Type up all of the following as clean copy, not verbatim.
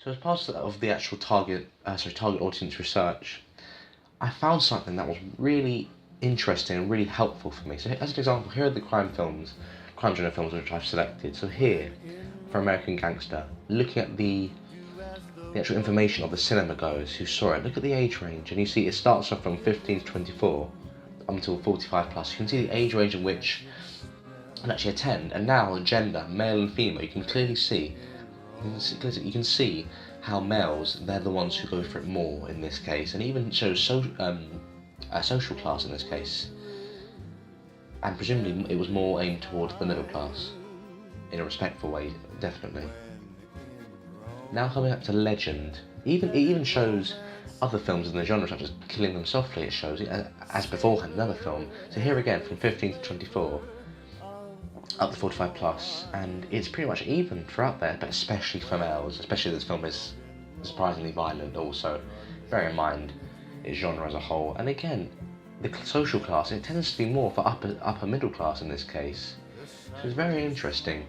So as part of the actual target audience research, I found something that was really interesting and really helpful for me. So as an example, here are the crime genre films which I've selected. So here, for American Gangster, looking at the actual information of the cinema goers who saw it, look at the age range, and you see it starts off from 15 to 24 up until 45 plus. You can see the age range in which and actually attend, and now gender, male and female, you can clearly see. You can see how males, they're the ones who go for it more in this case, and even shows a social class in this case. And presumably it was more aimed towards the middle class, in a respectful way, definitely. Now coming up to Legend, it even shows other films in the genre, such as Killing Them Softly. It shows it as beforehand, another film. So here again, from 15 to 24, up to 45 plus, and it's pretty much even throughout there, but especially for males. Especially this film is surprisingly violent. Also, bear in mind its genre as a whole, and again, the social class, it tends to be more for upper middle class in this case. So it's very interesting.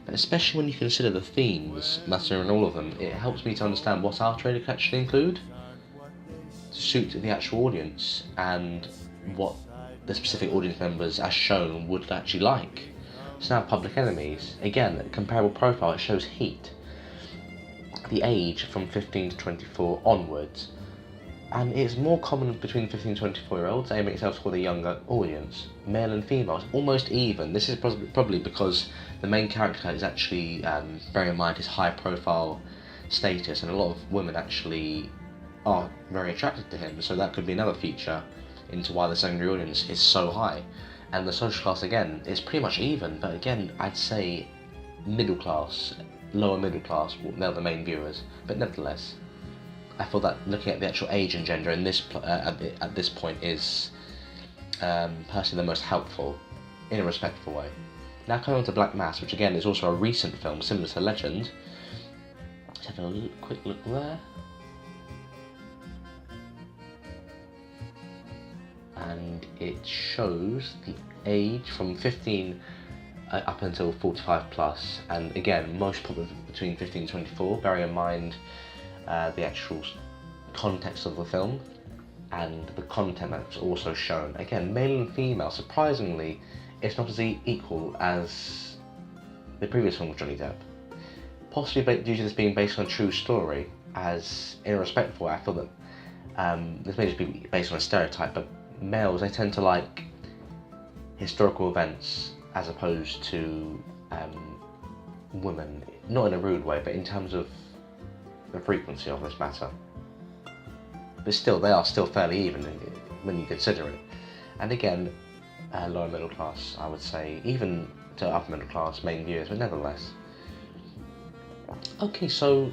But especially when you consider the themes that are in all of them, it helps me to understand what our trailer could actually include to suit the actual audience and what the specific audience members, as shown, would actually like. So now Public Enemies, again, comparable profile, it shows Heat, the age from 15 to 24 onwards, and it's more common between 15 and 24 year olds, aiming itself toward a younger audience. Male and female, it's almost even. This is probably because the main character is actually, bearing in mind his high profile status, and a lot of women actually are very attracted to him, so that could be another feature into why the secondary audience is so high. And the social class, again, is pretty much even, but again, I'd say middle class, lower middle class, they're the main viewers, but nevertheless, I feel that looking at the actual age and gender in this at this point is personally the most helpful in a respectful way. Now coming on to Black Mass, which again is also a recent film similar to Legend. Let's have a quick look there. And it shows the age from 15 up until 45 plus, and again most popular between 15 and 24, bearing in mind the actual context of the film and the content that's also shown. Again, male and female, surprisingly, it's not as equal as the previous film with Johnny Depp. Possibly due to this being based on a true story, as in a respectful way, I feel that this may just be based on a stereotype, but males, they tend to like historical events as opposed to women, not in a rude way, but in terms of the frequency of this matter. But still, they are still fairly even when you consider it. And again, lower middle class, I would say, even to upper middle class main viewers, but nevertheless. Okay, so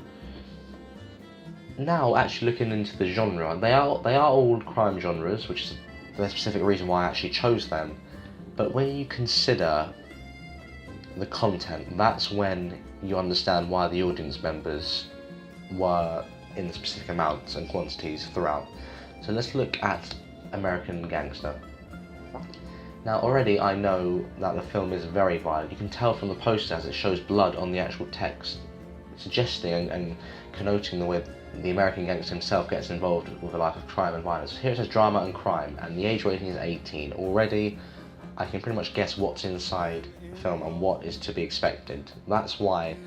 now actually looking into the genre, they are old crime genres, which is the specific reason why I actually chose them. But when you consider the content, that's when you understand why the audience members were in specific amounts and quantities throughout. So let's look at American Gangster. Now already I know that the film is very violent. You can tell from the poster as it shows blood on the actual text, suggesting and connoting the way the American gangster himself gets involved with a life of crime and violence. Here it says drama and crime, and the age rating is 18. Already I can pretty much guess what's inside the film and what is to be expected. That's why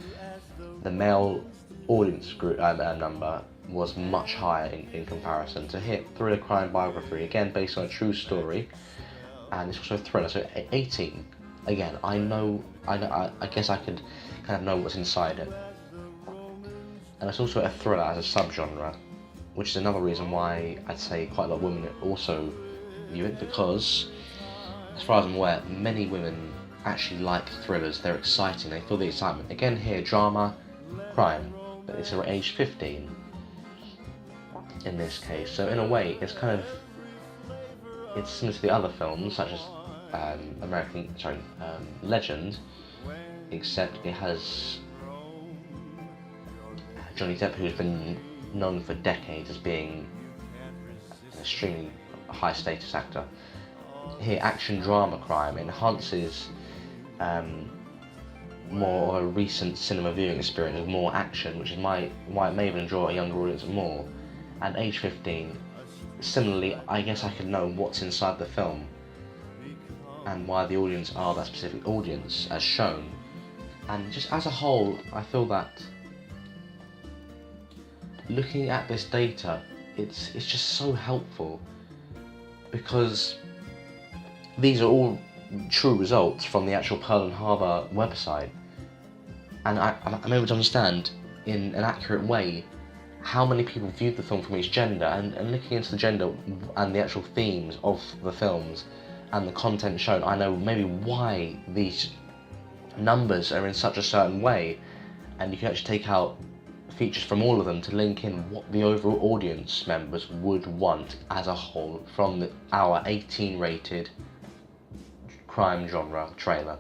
the male audience group number was much higher in comparison. To hit thriller crime biography, again based on a true story, and it's also a thriller, so 18. Again, I guess I could kind of know what's inside it. And it's also a thriller as a subgenre, which is another reason why I'd say quite a lot of women also view it, because as far as I'm aware, many women actually like thrillers. They're exciting, they feel the excitement. Again here, drama, crime, but it's around age 15 in this case. So in a way, it's similar to the other films, such as Legend, except it has Johnny Depp, who's been known for decades as being an extremely high status actor. Here, action, drama, crime enhances more of a recent cinema viewing experience with more action, which is why it may even draw a younger audience more. At age 15, similarly, I guess I could know what's inside the film and why the audience are that specific audience as shown. And just as a whole, I feel that looking at this data, it's just so helpful, because these are all true results from the actual Pearl Harbor website, and I'm able to understand in an accurate way how many people viewed the film from each gender, and looking into the gender and the actual themes of the films and the content shown, I know maybe why these numbers are in such a certain way, and you can actually take out features from all of them to link in what the overall audience members would want as a whole from our 18 rated crime genre trailer.